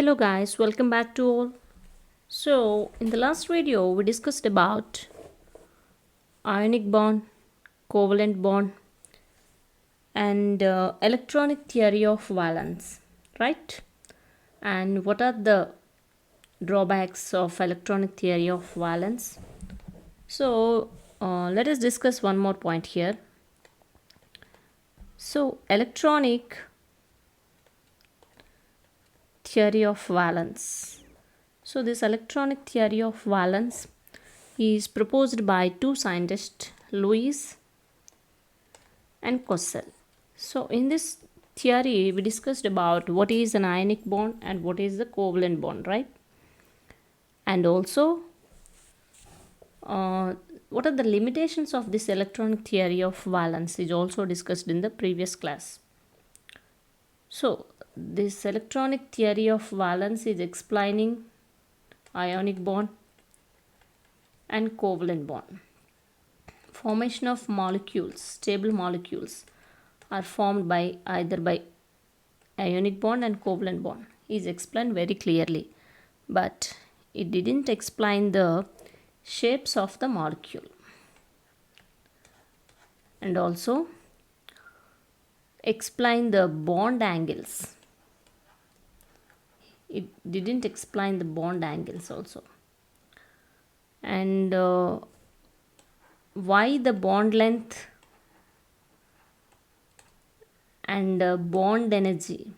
Hello guys, welcome back to all. So in the last video we discussed about ionic bond, covalent bond and electronic theory of valence, right? And what are the drawbacks of electronic theory of valence? So let us discuss one more point here. So electronic theory of valence. So this electronic theory of valence is proposed by two scientists, Louis and Cossel. So in this theory we discussed about what is an ionic bond and what is the covalent bond, right? And also what are the limitations of this electronic theory of valence is also discussed in the previous class. So this electronic theory of valence is explaining ionic bond and covalent bond. Formation of molecules, stable molecules, are formed by either by ionic bond and covalent bond is explained very clearly, but it didn't explain the shapes of the molecule and also explain the bond angles. It didn't explain the bond angles also, and why the bond length and bond energy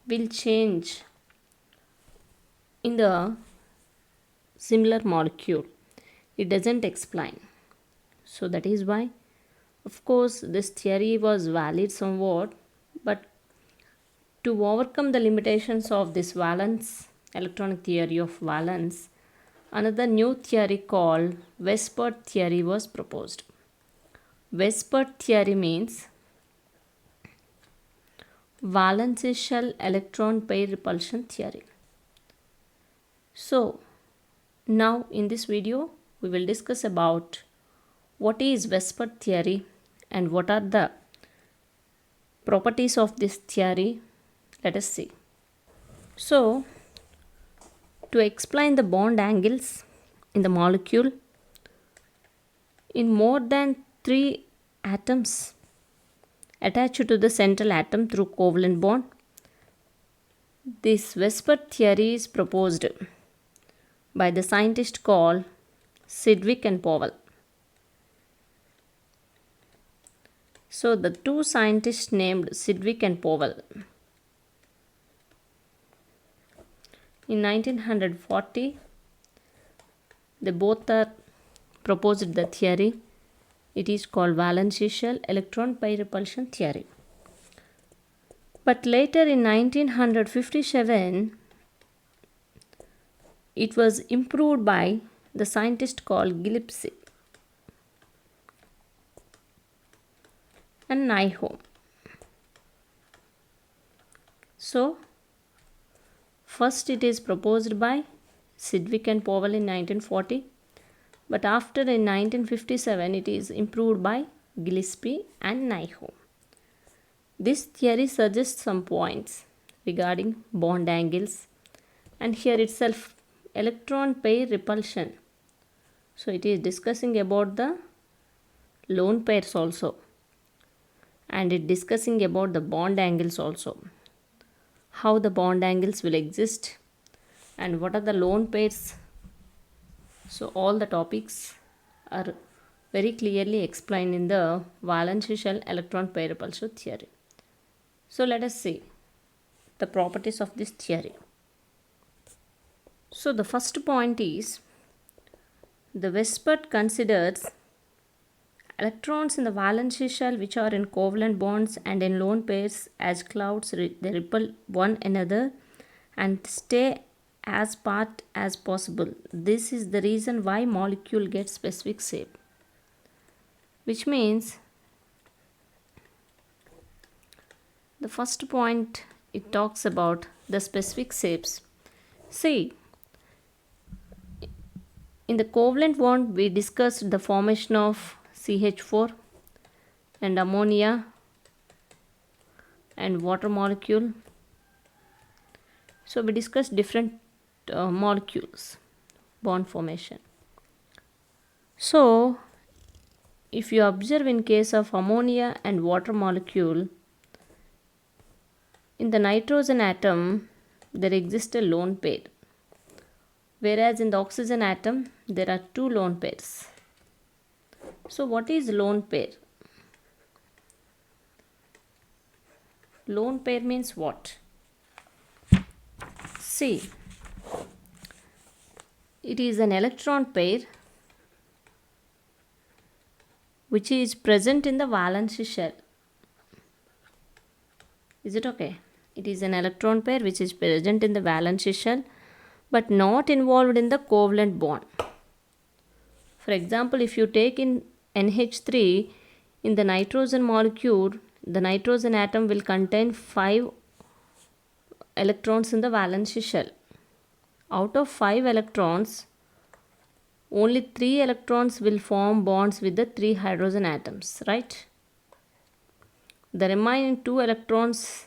will change in the similar molecule. It doesn't explain. So that is why, of course, this theory was valid somewhat, but to overcome the limitations of this valence, electronic theory of valence, another new theory called Vseprt theory was proposed. Vseprt theory means valence electron pair repulsion theory. So now in this video we will discuss about what is Vseprt theory and what are the properties of this theory. Let us see. So to explain the bond angles in the molecule in more than 3 atoms attached to the central atom through covalent bond, this Vseprt theory is proposed by the scientist called Sidgwick and Powell. So the two scientists named Sidgwick and Powell in 1940, they both are proposed the theory. It is called valence electron pair repulsion theory. But later in 1957, it was improved by the scientist called Gillespie and Nyholm. So first it is proposed by Sidgwick and Powell in 1940, but after in 1957 it is improved by Gillespie and Nyholm. This theory suggests some points regarding bond angles, and here itself electron pair repulsion. So it is discussing about the lone pairs also, and it discussing about the bond angles also, how the bond angles will exist and what are the lone pairs. So all the topics are very clearly explained in the valence electron pair repulsion theory. So let us see the properties of this theory. So the first point is the Vseprt considers electrons in the valence shell which are in covalent bonds and in lone pairs as clouds. They repel one another and stay as apart as possible. This is the reason why molecule gets specific shape, which means the first point it talks about the specific shapes. See, in the covalent bond we discussed the formation of CH4 and ammonia and water molecule. So we discussed different molecules, bond formation. So if you observe in case of ammonia and water molecule, in the nitrogen atom there exists a lone pair, whereas in the oxygen atom there are two lone pairs. So what is lone pair? Lone pair means what? See, it is an electron pair which is present in the valence shell. Is it okay? It is an electron pair which is present in the valence shell but not involved in the covalent bond. For example, if you take in NH3 in the nitrogen molecule, the nitrogen atom will contain 5 electrons in the valence shell. Out of 5 electrons, only 3 electrons will form bonds with the 3 hydrogen atoms, right? The remaining 2 electrons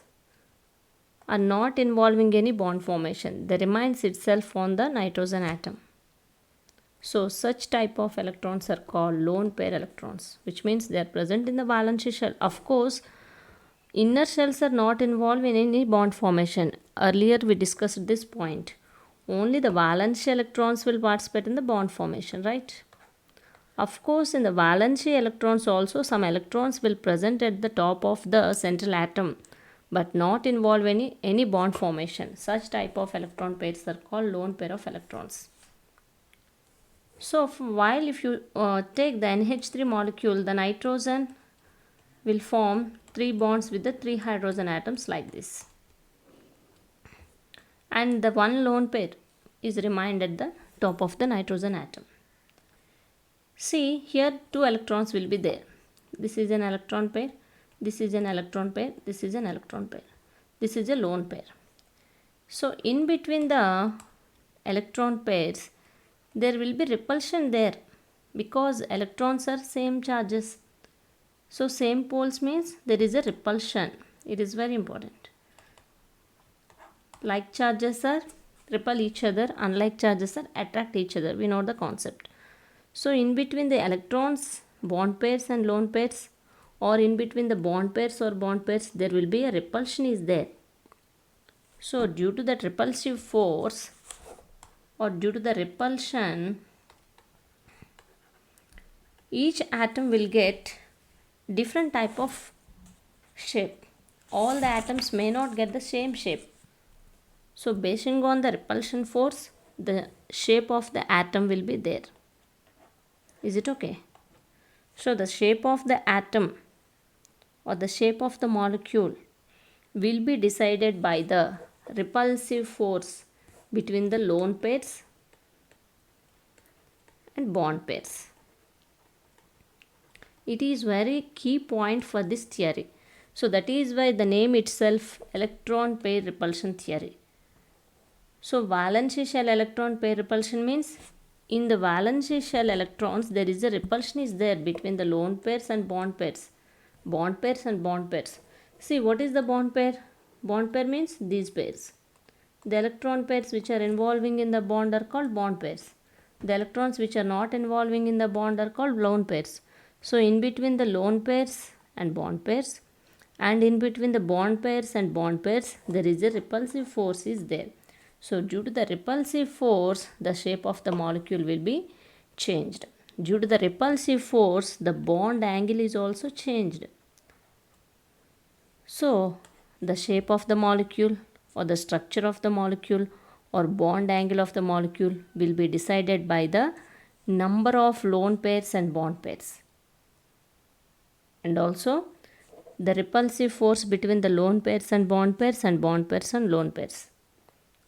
are not involving any bond formation. They remains itself on the nitrogen atom. So such type of electrons are called lone pair electrons, which means they are present in the valence shell. Of course, inner shells are not involved in any bond formation. Earlier we discussed this point. Only the valence electrons will participate in the bond formation, right? Of course, in the valence electrons also some electrons will present at the top of the central atom but not involve any bond formation. Such type of electron pairs are called lone pair of electrons. So while if you take the NH3 molecule, the nitrogen will form 3 bonds with the 3 hydrogen atoms like this. And the one lone pair is remained at the top of the nitrogen atom. See, here 2 electrons will be there. This is an electron pair, this is an electron pair, this is an electron pair. This is a lone pair. So in between the electron pairs, there will be repulsion there because electrons are same charges. So same poles means there is a repulsion. It is very important. Like charges are repel each other, unlike charges are attract each other. We know the concept. So in between the electrons, bond pairs and lone pairs, or in between the bond pairs or bond pairs, there will be a repulsion is there. So due to that repulsive force or due to the repulsion, each atom will get different type of shape. All the atoms may not get the same shape. So basing on the repulsion force, the shape of the atom will be there. Is it okay? So the shape of the atom or the shape of the molecule will be decided by the repulsive force between the lone pairs and bond pairs. It is very key point for this theory. So that is why the name itself electron pair repulsion theory. So valence shell electron pair repulsion means in the valence shell electrons there is a repulsion is there between the lone pairs and bond pairs. Bond pairs and bond pairs. See, what is the bond pair? Bond pair means these pairs. The electron pairs which are involving in the bond are called bond pairs. The electrons which are not involving in the bond are called lone pairs. So in between the lone pairs and bond pairs and in between the bond pairs and bond pairs there is a repulsive force is there. So due to the repulsive force, the shape of the molecule will be changed. Due to the repulsive force, the bond angle is also changed. So the shape of the molecule or the structure of the molecule or bond angle of the molecule will be decided by the number of lone pairs and bond pairs. And also the repulsive force between the lone pairs and bond pairs and bond pairs and lone pairs.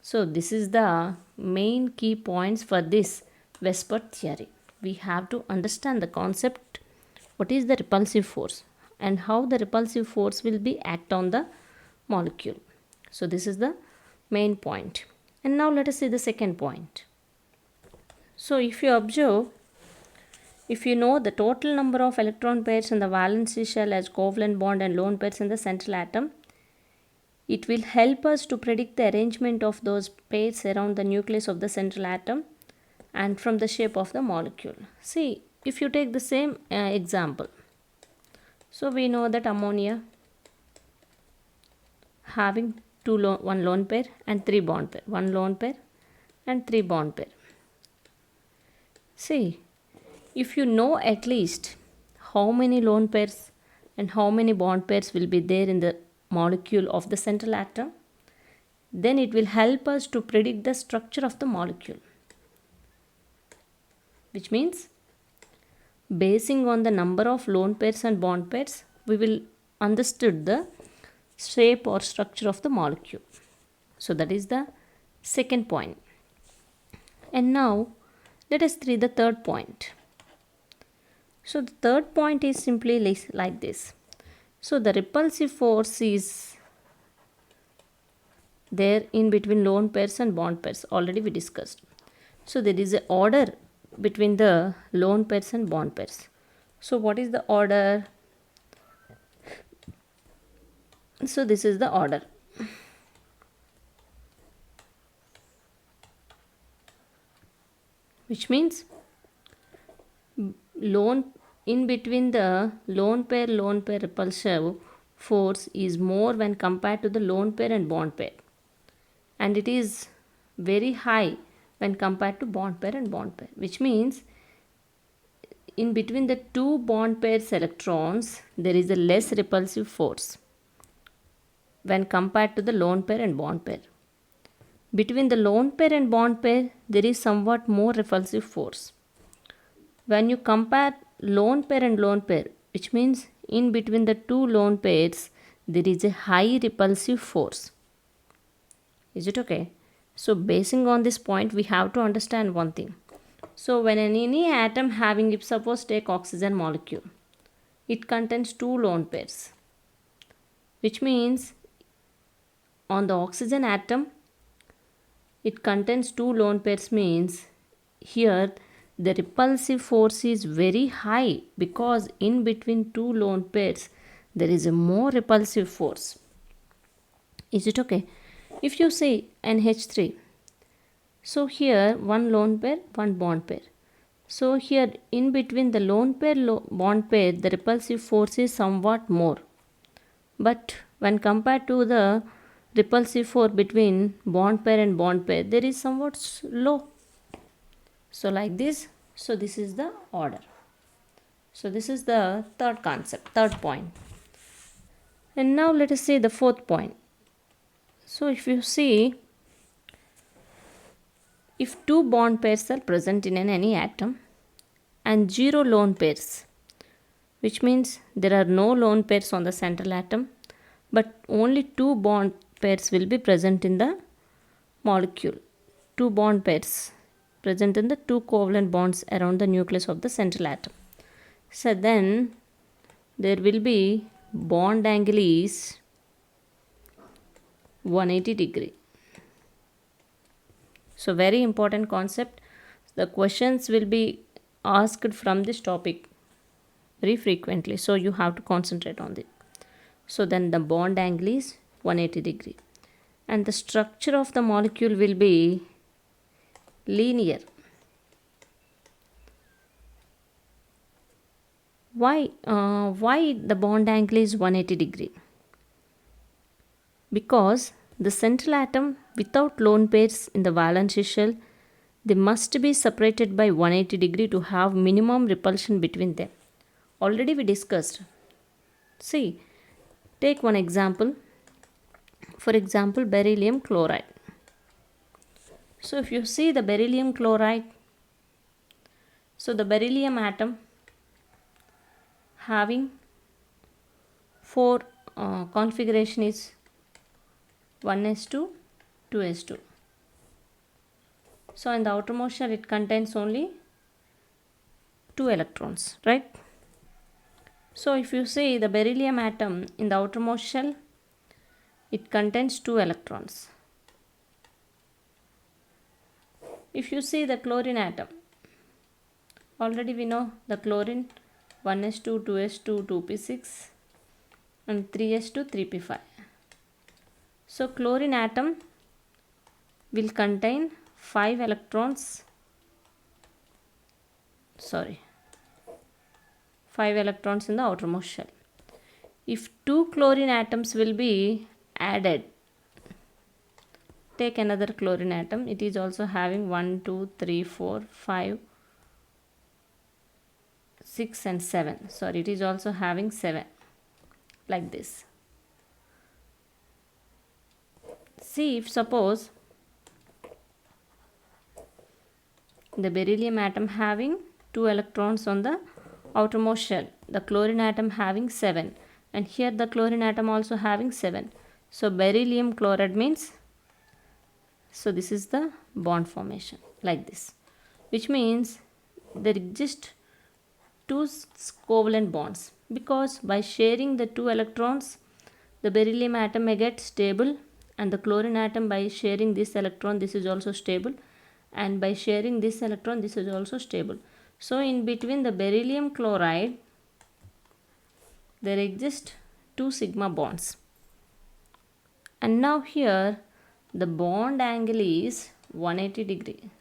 So this is the main key points for this Vseprt theory. We have to understand the concept, what is the repulsive force and how the repulsive force will be act on the molecule. So this is the main point. And now let us see the second point. So if you observe, if you know the total number of electron pairs in the valence shell as covalent bond and lone pairs in the central atom, It will help us to predict the arrangement of those pairs around the nucleus of the central atom and from the shape of the molecule. See, if you take the same example, so we know that ammonia having one lone pair and 3 bond pair, 1 lone pair and 3 bond pair. See, if you know at least how many lone pairs and how many bond pairs will be there in the molecule of the central atom, then it will help us to predict the structure of the molecule. Which means, basing on the number of lone pairs and bond pairs, we will understood the shape or structure of the molecule. So that is the second point. And now let us see the third point. So the third point is simply like this. So the repulsive force is there in between lone pairs and bond pairs. Already we discussed. So there is an order between the lone pairs and bond pairs. So what is the order? So this is the order. Which means in between the lone pair repulsive force is more when compared to the lone pair and bond pair, and it is very high when compared to bond pair and bond pair, which means in between the two bond pairs electrons there is a less repulsive force when compared to the lone pair and bond pair. Between the lone pair and bond pair there is somewhat more repulsive force. When you compare lone pair and lone pair, which means in between the two lone pairs there is a high repulsive force. Is it okay? So basing on this point we have to understand one thing. So when any atom having, if suppose take oxygen molecule, it contains two lone pairs, which means on the oxygen atom it contains two lone pairs, means here the repulsive force is very high because in between two lone pairs there is a more repulsive force. Is it okay? If you say NH3, so here one lone pair, one bond pair. So here in between the lone pair bond pair the repulsive force is somewhat more, but when compared to the repulsive force between bond pair and bond pair there is somewhat low. So like this, so this is the order. So this is the third concept, third point. And now let us see the fourth point. So if you see, if two bond pairs are present in any atom and 0 lone pairs, which means there are no lone pairs on the central atom, but only two bond pairs will be present in the molecule. Two bond pairs present in the two covalent bonds around the nucleus of the central atom. So then there will be bond angle is 180 degree. So very important concept. The questions will be asked from this topic very frequently, so you have to concentrate on it. So then the bond angle is 180 degree and the structure of the molecule will be linear. Why the bond angle is 180 degree? Because the central atom without lone pairs in the valence shell, they must be separated by 180 degree to have minimum repulsion between them. Already we discussed. See, take one example. For example, beryllium chloride. So if you see the beryllium chloride, so the beryllium atom having 4 configuration is 1s2, 2s2. So in the outermost shell it contains only 2 electrons, right? So if you see the beryllium atom in the outermost shell, it contains 2 electrons. If you see the chlorine atom, already we know the chlorine 1s2, 2s2, 2p6 and 3s2, 3p5. So chlorine atom will contain 5 electrons, 5 electrons in the outermost shell. If 2 chlorine atoms will be added, take another chlorine atom, it is also having 1, 2, 3, 4, 5, 6 and 7. Sorry, it is also having 7, like this. See, if suppose the beryllium atom having 2 electrons on the outermost shell, the chlorine atom having 7, and here the chlorine atom also having 7. So beryllium chloride means, so this is the bond formation, like this, which means there exist 2 covalent bonds, because by sharing the 2 electrons, the beryllium atom may get stable, and the chlorine atom by sharing this electron, this is also stable, and by sharing this electron, this is also stable. So in between the beryllium chloride, there exist 2 sigma bonds. And now here the bond angle is 180 degree.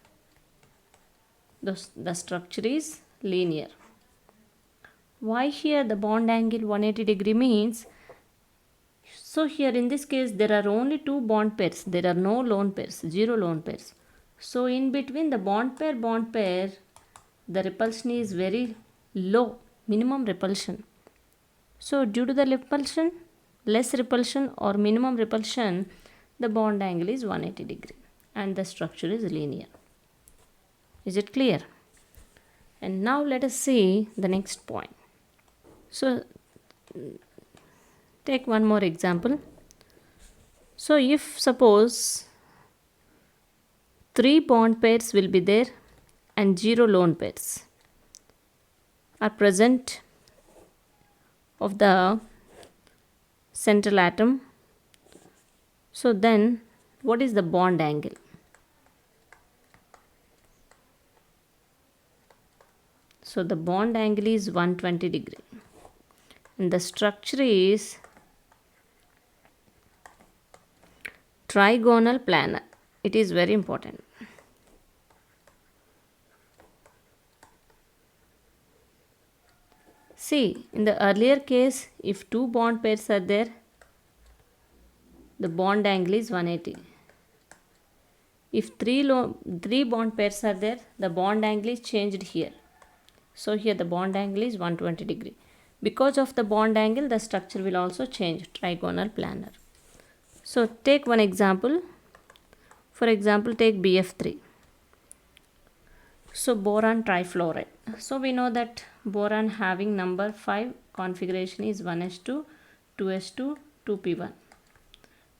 The structure is linear. Why here the bond angle 180 degree means, so here in this case there are only 2 bond pairs, there are no lone pairs, 0 lone pairs. So in between the bond pair, the repulsion is very low, minimum repulsion. So due to the repulsion, less repulsion or minimum repulsion, the bond angle is 180 degree and the structure is linear. Is it clear? And now let us see the next point. So take one more example. So if suppose 3 bond pairs will be there and 0 lone pairs are present of the central atom, so then what is the bond angle? So the bond angle is 120 degree and the structure is trigonal planar. It is very important. See, in the earlier case, if 2 bond pairs are there, the bond angle is 180. If 3 bond pairs are there, the bond angle is changed here. So here the bond angle is 120 degree. Because of the bond angle, the structure will also change, trigonal planar. So take one example. For example, take BF3. So boron trifluoride. So we know that boron having number 5 configuration is 1s2, 2s2, 2p1.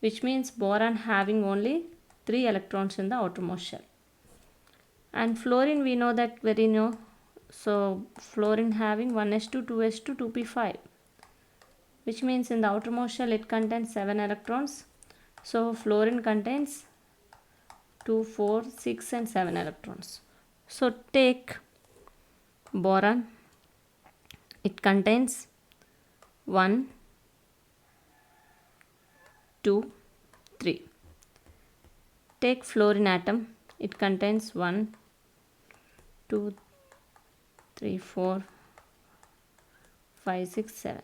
Which means boron having only 3 electrons in the outermost shell. And fluorine we know that very no. So fluorine having 1s2, 2s2, 2p5. Which means in the outermost shell it contains 7 electrons. So fluorine contains 2, 4, 6 and 7 electrons. So take boron. It contains 1, 2, 3. Take fluorine atom. It contains 1, 2, 3, 4, 5, 6, 7.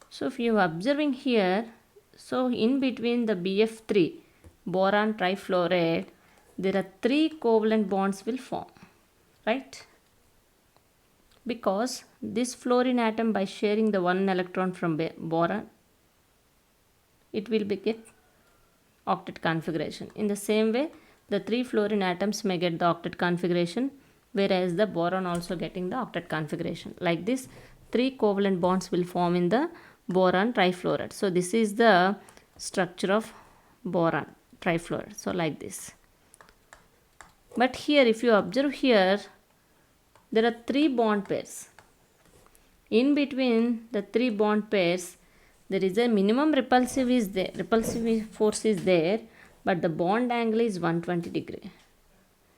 So if you are observing here, so in between the BF3, boron trifluoride, there are 3 covalent bonds will form, right? Because this fluorine atom by sharing the 1 electron from boron, it will get octet configuration. In the same way, the 3 fluorine atoms may get the octet configuration, whereas the boron also getting the octet configuration. Like this, 3 covalent bonds will form in the boron trifluoride. So this is the structure of boron trifluoride. So like this. But here if you observe here, there are 3 bond pairs. In between the 3 bond pairs, There is a minimum repulsive force is there, but the bond angle is 120 degree.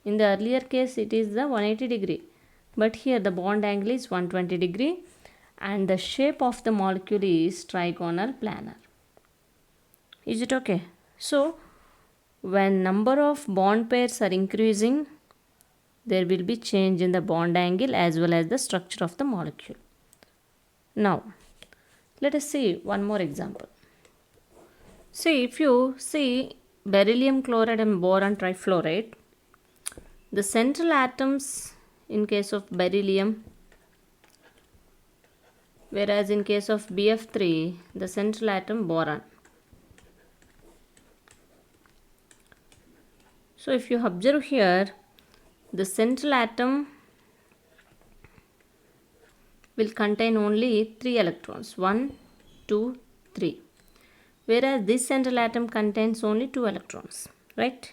In the earlier case it is the 180 degree, but here the bond angle is 120 degree and the shape of the molecule is trigonal planar. Is it okay? So when number of bond pairs are increasing, there will be change in the bond angle as well as the structure of the molecule. Now let us see one more example. See, if you see beryllium chloride and boron trifluoride, the central atoms in case of beryllium, whereas in case of BF3 the central atom boron. So if you observe here, the central atom will contain only 3 electrons, 1, 2, 3, whereas this central atom contains only 2 electrons, right?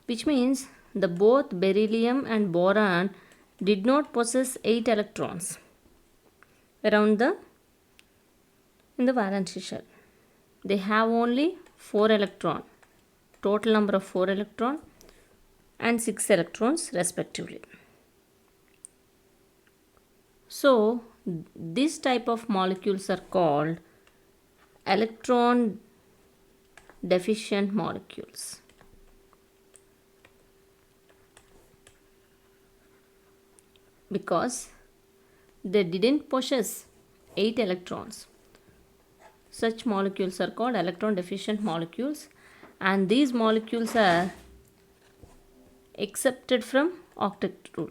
Which means the both beryllium and boron did not possess 8 electrons around in the valence shell. They have only 4 electron, total number of 4 electron and 6 electrons respectively. So this type of molecules are called electron deficient molecules. Because they didn't possess 8 electrons. Such molecules are called electron deficient molecules, and these molecules are excepted from octet rule,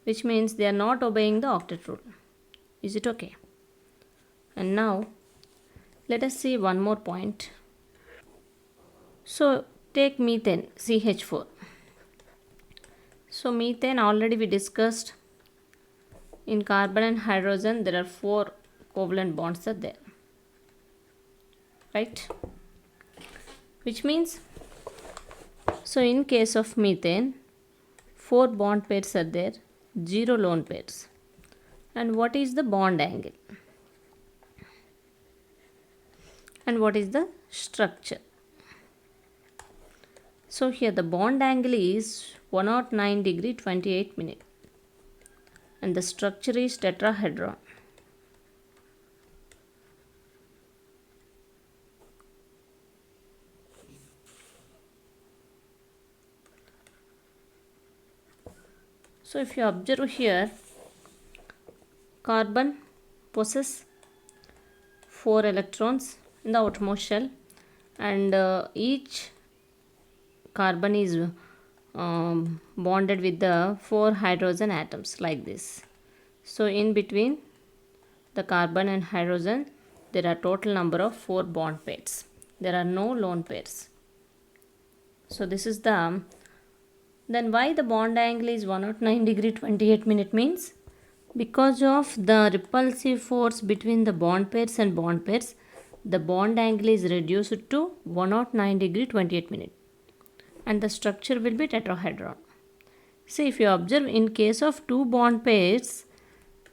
which means they are not obeying the octet rule. Is it okay? And now let us see one more point. So take methane, CH4. So methane already we discussed. In carbon and hydrogen there are 4 covalent bonds are there, right? Which means, so in case of methane 4 bond pairs are there, 0 lone pairs. And what is the bond angle? And what is the structure? So here the bond angle is 109 degree 28 minute and the structure is tetrahedron. So if you observe here, carbon possesses 4 electrons in the outermost shell, and each carbon is bonded with the 4 hydrogen atoms like this. So in between the carbon and hydrogen there are total number of 4 bond pairs. There are no lone pairs. So this is the, then why the bond angle is 109 degree 28 minute means because of the repulsive force between the bond pairs and bond pairs, the bond angle is reduced to 109 degree 28 minute and the structure will be tetrahedron. See, if you observe in case of 2 bond pairs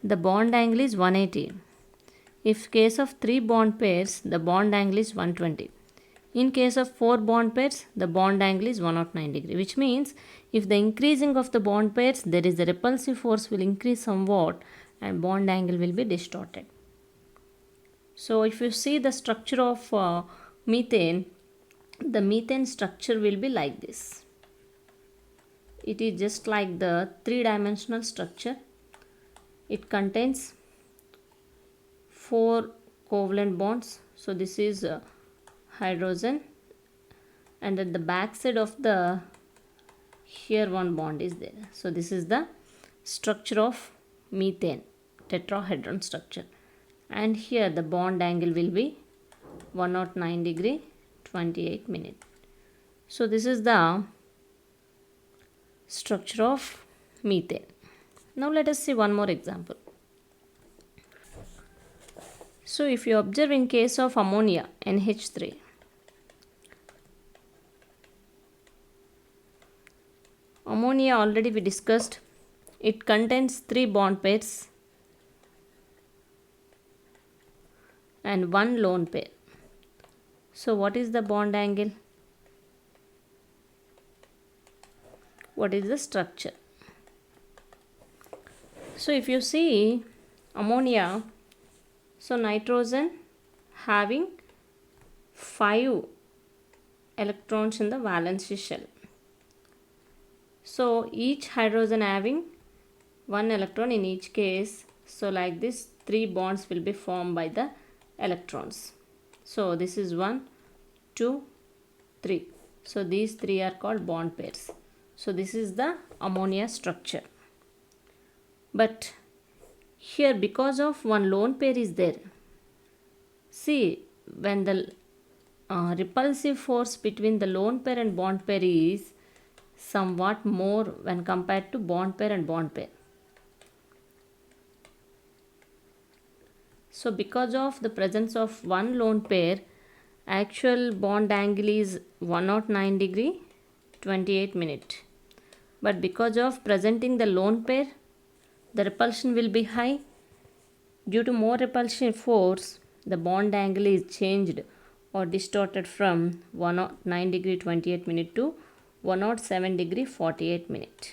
the bond angle is 180. If case of 3 bond pairs the bond angle is 120. In case of 4 bond pairs the bond angle is 109 degree, which means if the increasing of the bond pairs there is the repulsive force will increase somewhat and bond angle will be distorted. So if you see the structure of methane, the methane structure will be like this. It is just like the 3-dimensional structure. It contains 4 covalent bonds. So this is hydrogen, and at the back side of the here one bond is there. So this is the structure of methane, tetrahedron structure, and here the bond angle will be 109 degree 28 minute. So this is the structure of methane. Now let us see one more example. So if you observe in case of ammonia, NH3, ammonia already we discussed, it contains 3 bond pairs and one lone pair. So what is the bond angle? What is the structure? So if you see ammonia, so nitrogen having 5 electrons in the valence shell. So each hydrogen having 1 electron in each case. So like this 3 bonds will be formed by the electrons. So this is 1, 2, 3. So these 3 are called bond pairs. So this is the ammonia structure. But here because of one lone pair is there, see when the repulsive force between the lone pair and bond pair is somewhat more when compared to bond pair and bond pair. So because of the presence of one lone pair, actual bond angle is 109 degree 28 minute. But because of presenting the lone pair, the repulsion will be high. Due to more repulsion force, the bond angle is changed or distorted from 109 degree 28 minute to 107 degree 48 minute.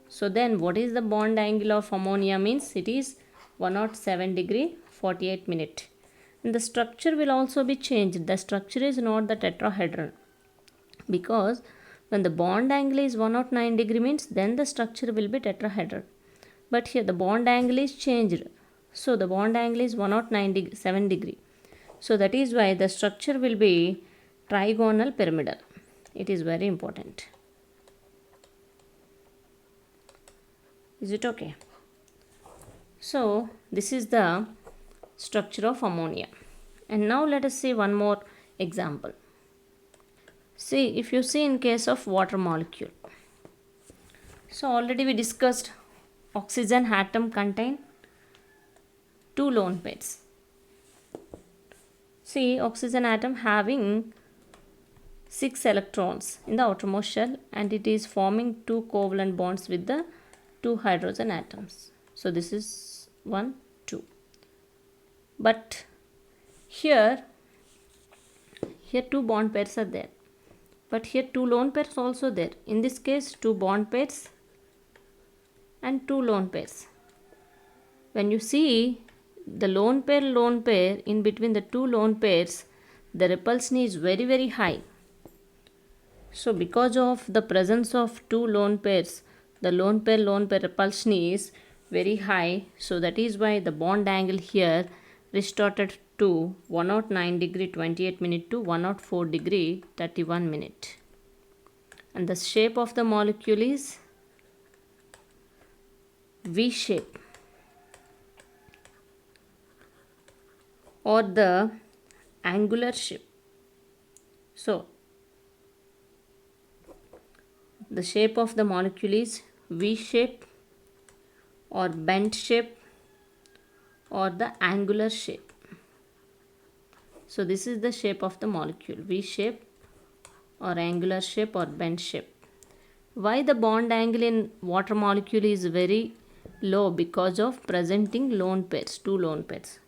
So then what is the bond angle of ammonia? Means it is 107 degree 48 minute. And the structure will also be changed. The structure is not the tetrahedron, because when the bond angle is 109 degree means then the structure will be tetrahedron. But here the bond angle is changed. So the bond angle is 107 degree. So that is why the structure will be trigonal pyramidal. It is very important. Is it okay? So this is the structure of ammonia. And now let us see one more example. See, if you see in case of water molecule. So already we discussed oxygen atom contain 2 lone pairs. See, oxygen atom having 6 electrons in the outermost shell, and it is forming 2 covalent bonds with the 2 hydrogen atoms. So this is 1, 2. But here 2 bond pairs are there. But here 2 lone pairs also there. In this case 2 bond pairs and 2 lone pairs. When you see the lone pair in between the 2 lone pairs, the repulsion is very high. So because of the presence of 2 lone pairs, the lone pair repulsion is very high. So that is why the bond angle here distorted to 109 degree 28 minute to 104 degree 31 minute. And the shape of the molecule is V shape, or the angular shape. So the shape of the molecule is V shape or bent shape or the angular shape. So this is the shape of the molecule, V shape or angular shape or bent shape. Why the bond angle in water molecule is very low? Because of presenting lone pairs, 2 lone pairs.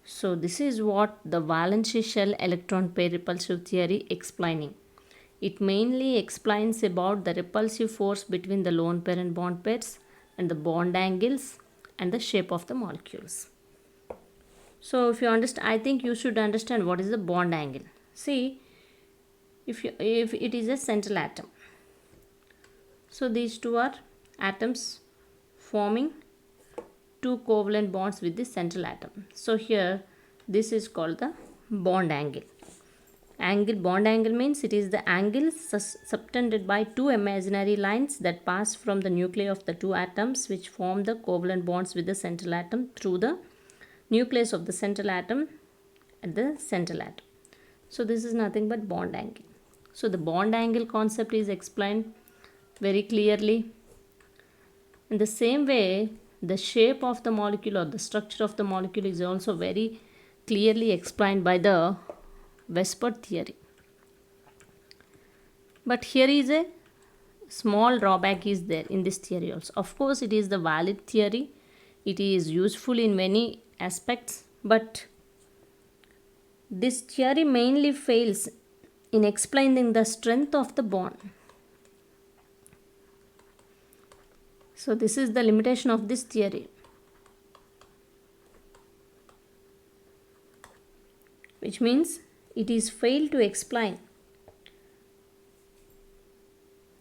So this is what the valence shell electron pair repulsive theory explaining. It mainly explains about the repulsive force between the lone pair and bond pairs, and the bond angles and the shape of the molecules. So if you understand, I think you should understand what is the bond angle. See, if it is a central atom, so these 2 are atoms forming 2 covalent bonds with the central atom. So here this is called the bond angle. Bond angle means it is the angle subtended by 2 imaginary lines that pass from the nuclei of the 2 atoms which form the covalent bonds with the central atom through the nucleus of the central atom at the central atom. So this is nothing but bond angle. So the bond angle concept is explained very clearly. In the same way, the shape of the molecule or the structure of the molecule is also very clearly explained by the Vseprt theory. But here is a small drawback is there in this theory also. Of course, it is the valid theory. It is useful in many aspects, but This theory mainly fails in explaining the strength of the bond. So this is the limitation of this theory, which means it is failed to explain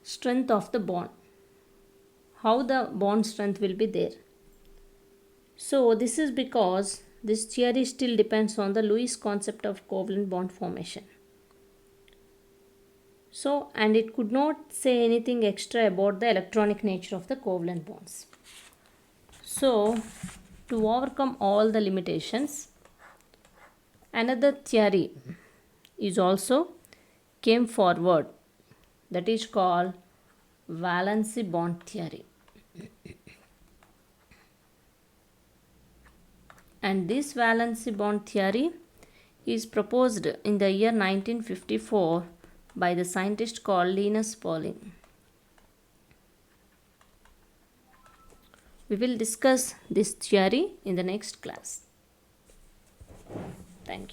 strength of the bond, how the bond strength will be there. So this is because this theory still depends on the Lewis concept of covalent bond formation. So, and it could not say anything extra about the electronic nature of the covalent bonds. So, to overcome all the limitations, another theory is also came forward, that is called Valence bond theory. And this Valence bond theory is proposed in the year 1954 by the scientist called Linus Pauling. We will discuss this theory in the next class. Thank you.